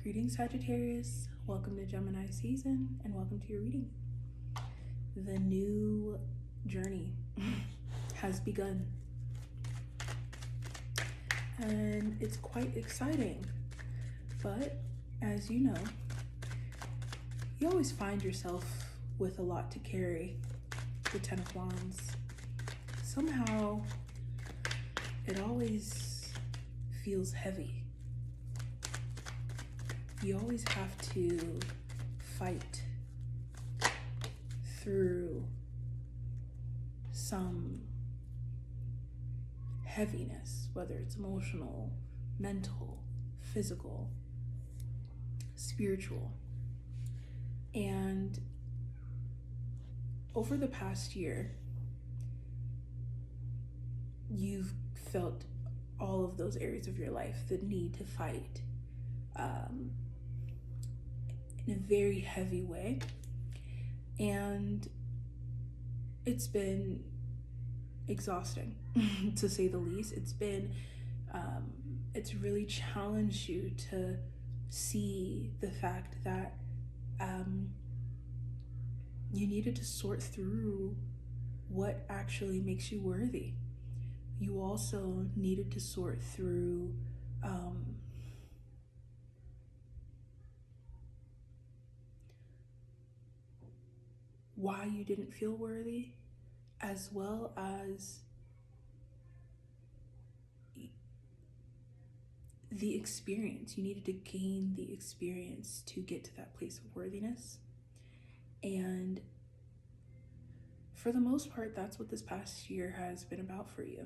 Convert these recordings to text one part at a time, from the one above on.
Greetings, Sagittarius. Welcome to Gemini season and welcome to your reading. The new journey has begun and it's quite exciting. But as you know, you always find yourself with a lot to carry. The Ten of Wands. Somehow it always feels heavy. You always have to fight through some heaviness, whether it's emotional, mental, physical, spiritual. And over the past year, you've felt all of those areas of your life, the need to fight, in a very heavy way. And it's been exhausting to say the least. It's really challenged you to see the fact that you needed to sort through what actually makes you worthy. You also needed to sort through why you didn't feel worthy, as well as the experience. You needed to gain the experience to get to that place of worthiness. And for the most part, that's what this past year has been about for you.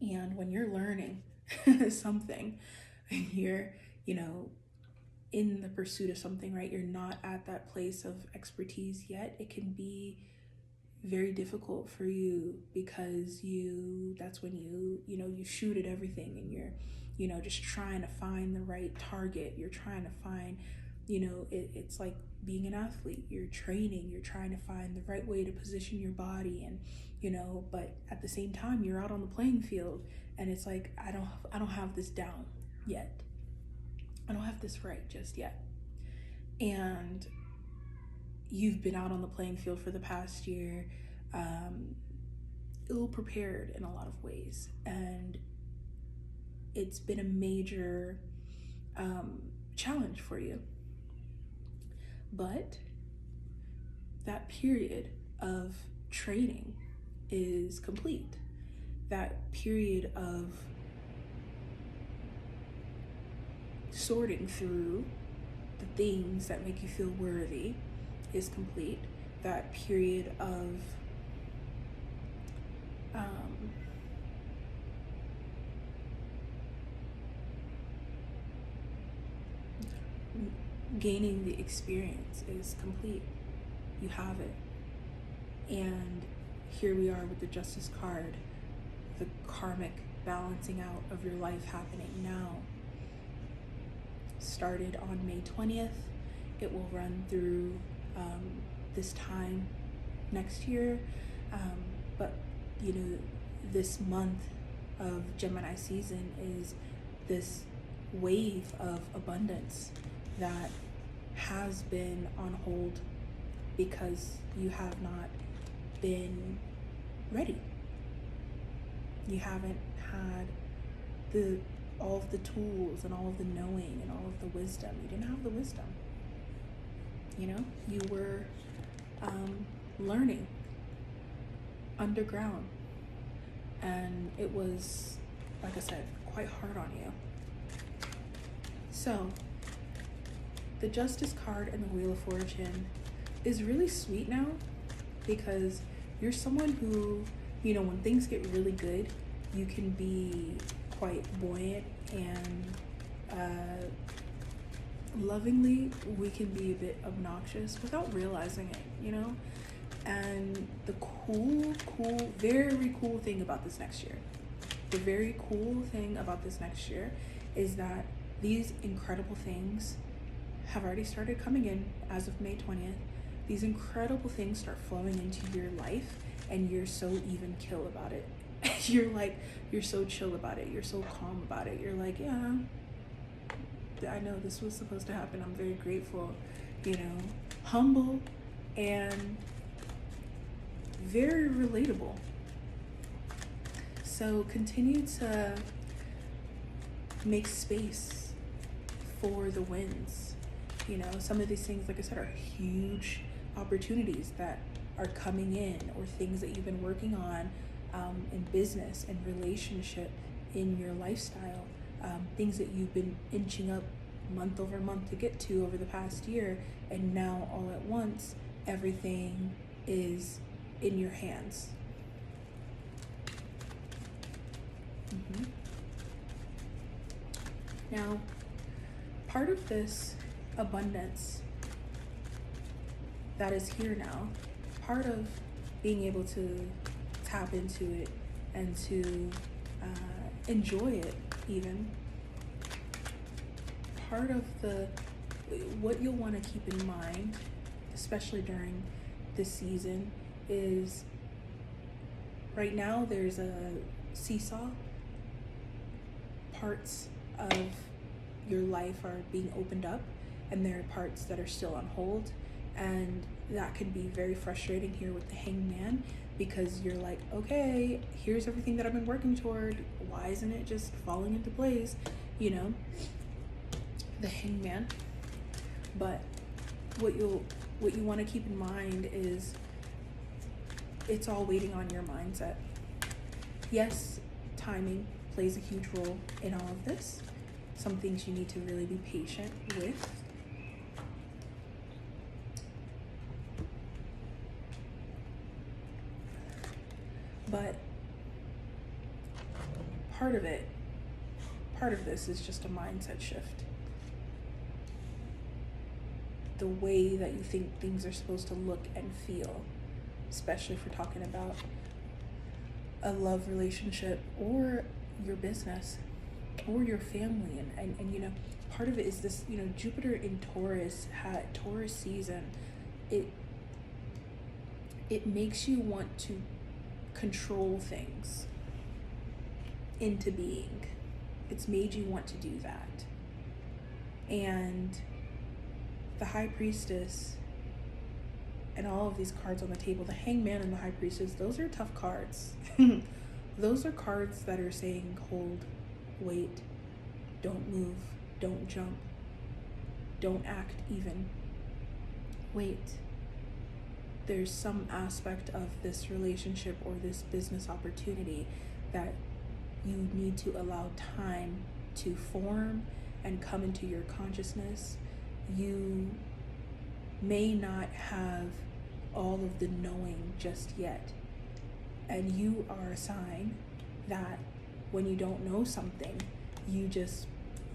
And when you're learning something and you're, in the pursuit of something, right? You're not at that place of expertise yet. It can be very difficult for you because that's when you shoot at everything and you're, just trying to find the right target. You're trying to find, it's like being an athlete. You're training, you're trying to find the right way to position your body and, but at the same time, you're out on the playing field and it's like, I don't have this down yet. I don't have this right just yet. And you've been out on the playing field for the past year, ill prepared in a lot of ways. And it's been a major challenge for you. But that period of training is complete. That period of sorting through the things that make you feel worthy is complete. That period of gaining the experience is complete. You have it. And here we are with the Justice card, the karmic balancing out of your life happening now. Started on May 20th. It will run through this time next year. But this month of Gemini season is this wave of abundance that has been on hold because you have not been ready. You haven't had all of the tools and all of the knowing and all of the wisdom. You didn't have the wisdom. You were learning underground. And it was, like I said, quite hard on you. So, the Justice card and the Wheel of Fortune is really sweet now because you're someone who, when things get really good, you can be quite buoyant and lovingly, we can be a bit obnoxious without realizing it, And the very cool thing about this next year, is that these incredible things have already started coming in as of May 20th. These incredible things start flowing into your life and you're so even kill about it. You're so chill about it. You're so calm about it. You're like, yeah, I know this was supposed to happen. I'm very grateful, you know, humble, and very relatable. So continue to make space for the wins. You know, some of these things, like I said, are huge opportunities that are coming in, or things that you've been working on in business and relationship, in your lifestyle, things that you've been inching up month over month to get to over the past year, and now all at once everything is in your hands. Now, part of this abundance that is here now, part of being able to tap into it and to enjoy it, even, part of what you'll want to keep in mind, especially during this season, is right now there's a seesaw. Parts of your life are being opened up, and there are parts that are still on hold, and that can be very frustrating here with the Hangman, because you're like, okay, here's everything that I've been working toward, why isn't it just falling into place, you know, the Hangman. But what you want to keep in mind is it's all waiting on your mindset. Yes, timing plays a huge role in all of this. Some things you need to really be patient with. But part of this is just a mindset shift. The way that you think things are supposed to look and feel, especially if we're talking about a love relationship or your business or your family. And you know, part of it is this, you know, Jupiter in Taurus, Taurus season, it makes you want to control things into being. It's made you want to do that. And the High Priestess and all of these cards on the table, the Hangman and the High Priestess, those are tough cards. Those are cards that are saying, hold, wait, don't move, don't jump, don't act even. Wait. There's some aspect of this relationship or this business opportunity that you need to allow time to form and come into your consciousness. You may not have all of the knowing just yet. And you are a sign that when you don't know something, you just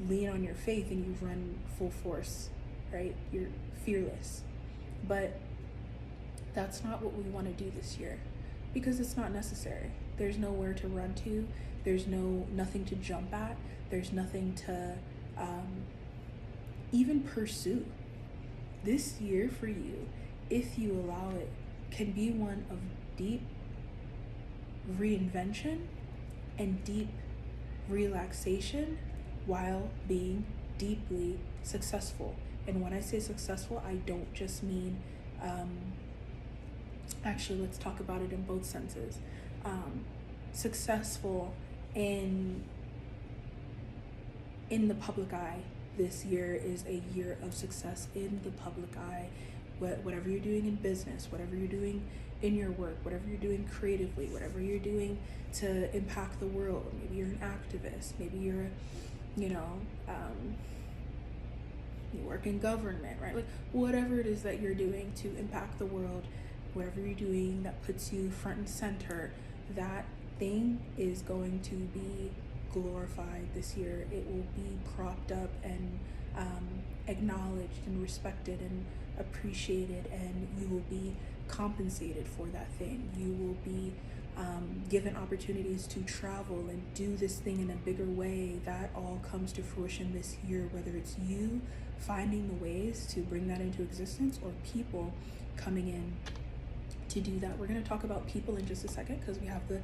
lean on your faith and you run full force, right? You're fearless. But that's not what we want to do this year, because it's not necessary. There's nowhere to run to. There's nothing to jump at. There's nothing to even pursue. This year for you, if you allow it, can be one of deep reinvention and deep relaxation while being deeply successful. And when I say successful, I don't just mean actually, let's talk about it in both senses. Successful in the public eye. This year is a year of success in the public eye. Whatever you're doing in business, whatever you're doing in your work, whatever you're doing creatively, whatever you're doing to impact the world. Maybe you're an activist, maybe you're, you work in government, right? Like whatever it is that you're doing to impact the world, whatever you're doing that puts you front and center, that thing is going to be glorified this year. It will be propped up and acknowledged and respected and appreciated, and you will be compensated for that thing. You will be given opportunities to travel and do this thing in a bigger way. That all comes to fruition this year, whether it's you finding the ways to bring that into existence or people coming in to do that. We're going to talk about people in just a second, because we have the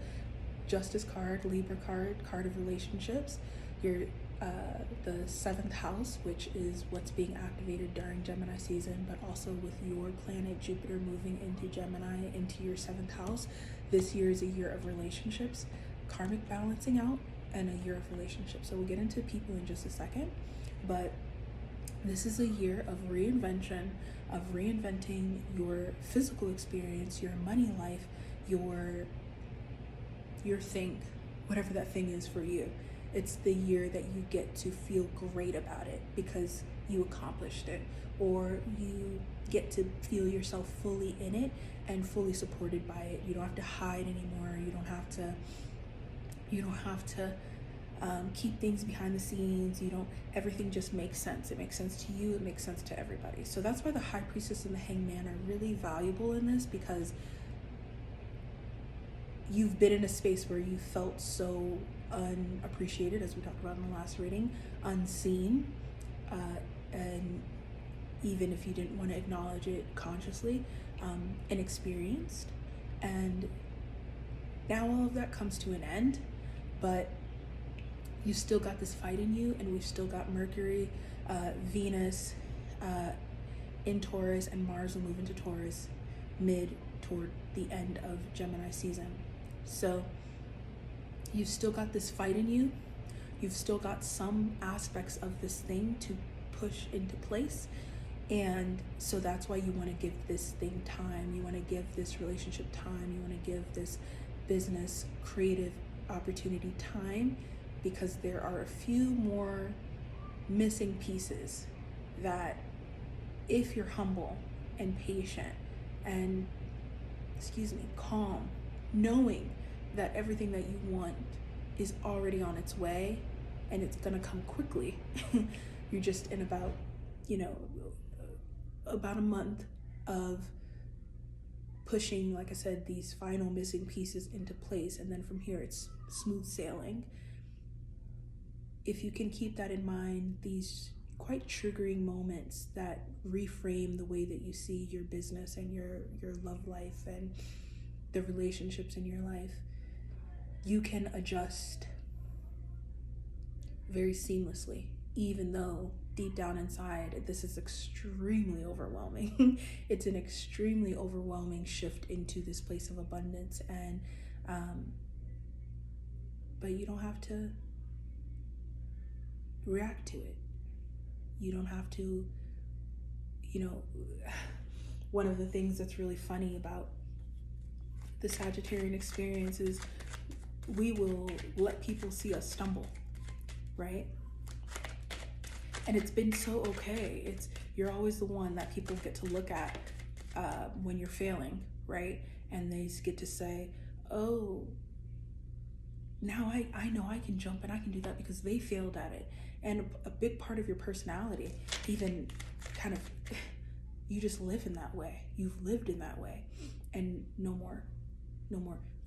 Justice card, Libra card of relationships. Your the seventh house, which is what's being activated during Gemini season, but also with your planet Jupiter moving into Gemini, into your seventh house. This year is a year of relationships, karmic balancing out, and a year of relationships. So we'll get into people in just a second, but this is a year of reinvention, of reinventing your physical experience, your money life, your thing, whatever that thing is for you. It's the year that you get to feel great about it because you accomplished it, or you get to feel yourself fully in it and fully supported by it. You don't have to hide anymore. You don't have to keep things behind the scenes. Everything just makes sense. It makes sense to you. It makes sense to everybody. So that's why the High Priestess and the Hangman are really valuable in this, because you've been in a space where you felt so unappreciated, as we talked about in the last reading, unseen, and even if you didn't want to acknowledge it consciously, inexperienced. And now all of that comes to an end, but you still got this fight in you, and we've still got Mercury, Venus in Taurus, and Mars will move into Taurus toward the end of Gemini season. So you've still got this fight in you. You've still got some aspects of this thing to push into place. And so that's why you want to give this thing time. You want to give this relationship time. You want to give this business creative opportunity time, because there are a few more missing pieces that, if you're humble and patient and calm, knowing that everything that you want is already on its way and it's gonna come quickly. You're just in about a month of pushing, like I said, these final missing pieces into place, and then from here it's smooth sailing. If you can keep that in mind, these quite triggering moments that reframe the way that you see your business and your love life and the relationships in your life, you can adjust very seamlessly, even though deep down inside this is extremely overwhelming. It's an extremely overwhelming shift into this place of abundance, and but you don't have to react to it. You don't have to, one of the things that's really funny about the Sagittarian experience is we will let people see us stumble, right? And it's been so okay. You're always the one that people get to look at when you're failing, right? And they get to say, oh, now I know I can jump and I can do that because they failed at it. And a big part of your personality, even kind of, you just live in that way. You've lived in that way. And no more.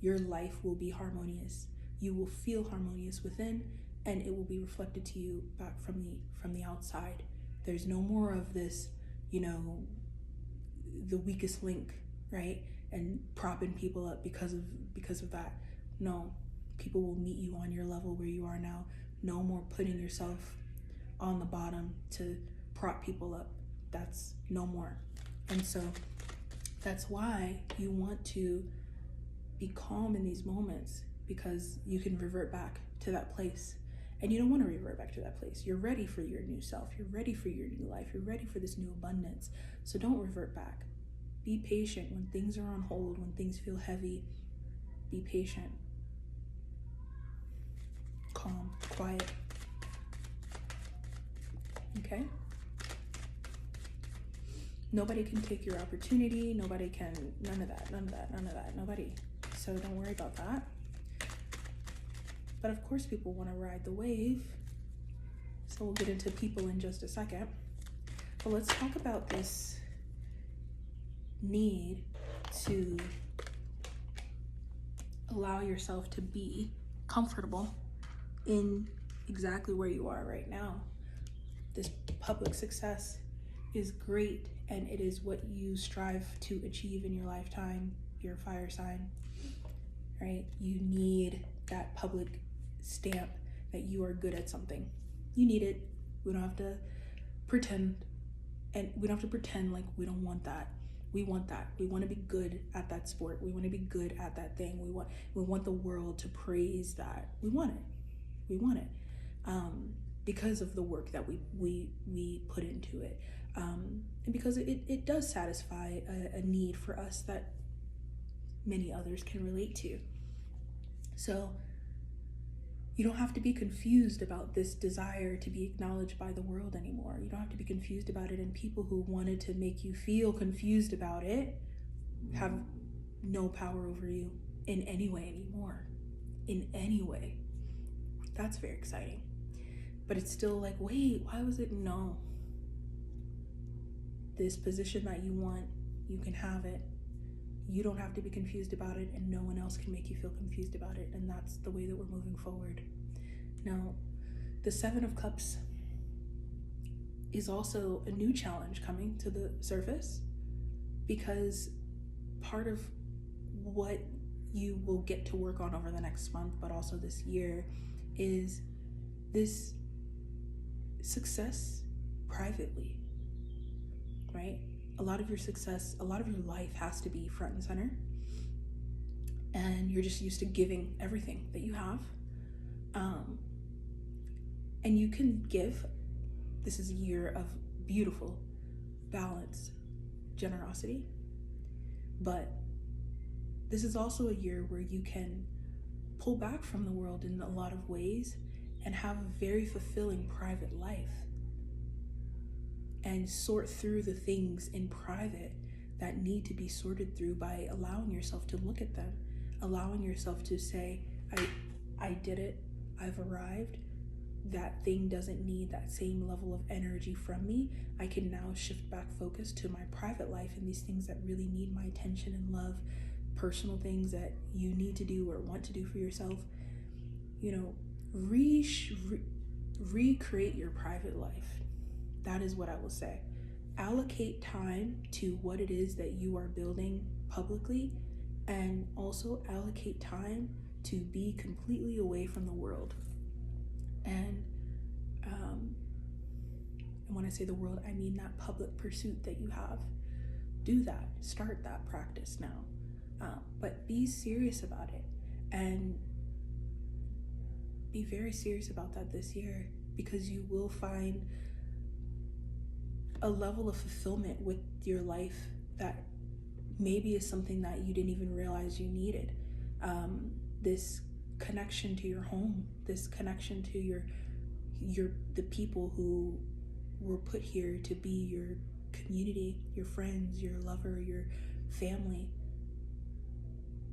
Your life will be harmonious. You will feel harmonious within, and it will be reflected to you back from the outside. There's no more of this, the weakest link, right? And propping people up because of that. No, people will meet you on your level where you are now. No more putting yourself on the bottom to prop people up. That's no more. And so that's why you want to be calm in these moments, because you can revert back to that place. And you don't want to revert back to that place. You're ready for your new self. You're ready for your new life. You're ready for this new abundance. So don't revert back. Be patient when things are on hold, when things feel heavy. Be patient. Calm, quiet. Okay? Nobody can take your opportunity. Nobody can, none of that. Nobody. So don't worry about that. But of course people want to ride the wave. So we'll get into people in just a second. But let's talk about this need to allow yourself to be comfortable in exactly where you are right now. This public success is great, and it is what you strive to achieve in your lifetime. You're a fire sign, right? You need that public stamp that you are good at something, You need it. We don't have to pretend, and we don't have to pretend like we don't want that. We want that. We want to be good at that sport. We want to be good at that thing. We want the world to praise that. We want it. We want it. Because of the work that we put into it. And because it does satisfy a need for us that many others can relate to. So you don't have to be confused about this desire to be acknowledged by the world anymore. You don't have to be confused about it, and people who wanted to make you feel confused about it have no power over you in any way anymore. In any way. That's very exciting. But it's still like, wait, why was it no? This position that you want, you can have it. You don't have to be confused about it, and no one else can make you feel confused about it. And that's the way that we're moving forward. Now, the Seven of Cups is also a new challenge coming to the surface, because part of what you will get to work on over the next month, but also this year, is this success privately, right? A lot of your success, a lot of your life has to be front and center, and you're just used to giving everything that you have, and you can give. This is a year of beautiful balance, generosity, but this is also a year where you can pull back from the world in a lot of ways and have a very fulfilling private life, and sort through the things in private that need to be sorted through by allowing yourself to look at them, allowing yourself to say, I did it, I've arrived. That thing doesn't need that same level of energy from me. I can now shift back focus to my private life and these things that really need my attention and love, personal things that you need to do or want to do for yourself. You know, recreate your private life. That is what I will say. Allocate time to what it is that you are building publicly, and also allocate time to be completely away from the world. And when I say the world, I mean that public pursuit that you have. Do that. Start that practice now. But be serious about it, and be very serious about that this year, because you will find a level of fulfillment with your life that maybe is something that you didn't even realize you needed. This connection to your home, this connection to the people who were put here to be your community, your friends, your lover, your family.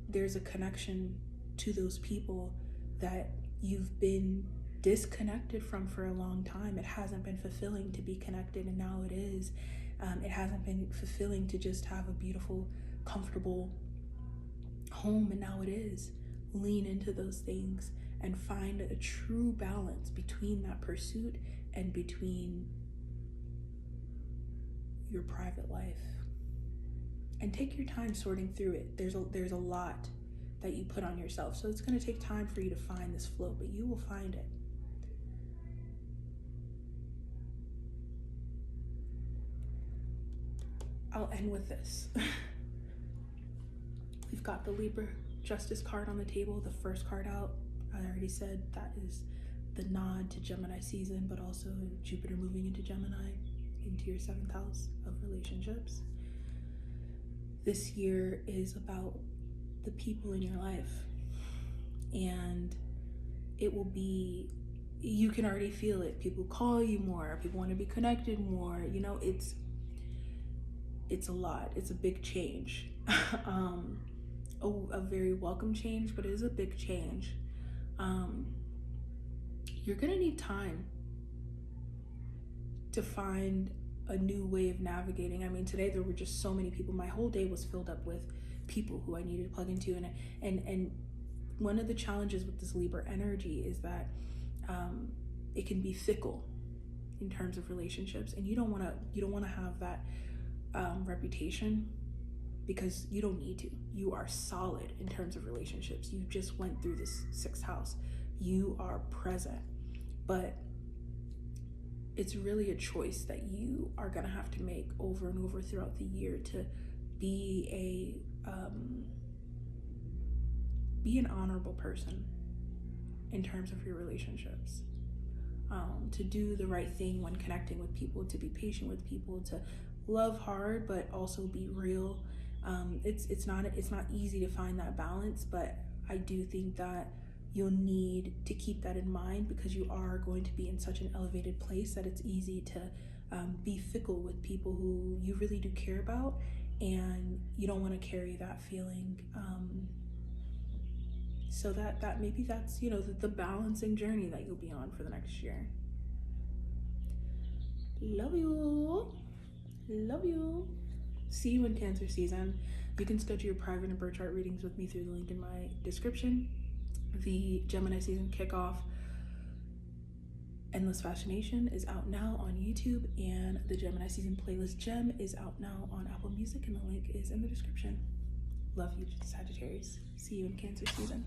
There's a connection to those people that you've been disconnected from for a long time. It hasn't been fulfilling to be connected, and now it is. It hasn't been fulfilling to just have a beautiful, comfortable home, and now it is. Lean into those things and find a true balance between that pursuit and between your private life. And take your time sorting through it. There's a lot that you put on yourself, so it's going to take time for you to find this flow, but you will find it. I'll end with this. We've got the Libra Justice card on the table, the first card out. I already said that is the nod to Gemini season, but also Jupiter moving into Gemini, into your 7th house of relationships. This year is about the people in your life, and it will be, you can already feel it. People call you more, people want to be connected more. You know, it's a lot. It's a big change. A very welcome change, but it is a big change. You're gonna need time to find a new way of navigating. I mean, today there were just so many people. My whole day was filled up with people who I needed to plug into, and one of the challenges with this Libra energy is that it can be fickle in terms of relationships, and you don't want to have that reputation, because you don't need to. You are solid in terms of relationships. You just went through this 6th house. You are present. But it's really a choice that you are gonna have to make over and over throughout the year to be an honorable person in terms of your relationships. To do the right thing when connecting with people, to be patient with people, to love hard but also be real. It's not easy to find that balance, but I do think that you'll need to keep that in mind, because you are going to be in such an elevated place that it's easy to be fickle with people who you really do care about, and you don't want to carry that feeling. So that maybe that's, you know, the balancing journey that you'll be on for the next year. Love you. Love you. See you in Cancer season. You can schedule your private and birth chart readings with me through the link in my description. The Gemini season kickoff, Endless Fascination, is out now on YouTube, and the Gemini season playlist Gem is out now on Apple Music, and the link is in the description. Love you, Sagittarius. See you in Cancer season.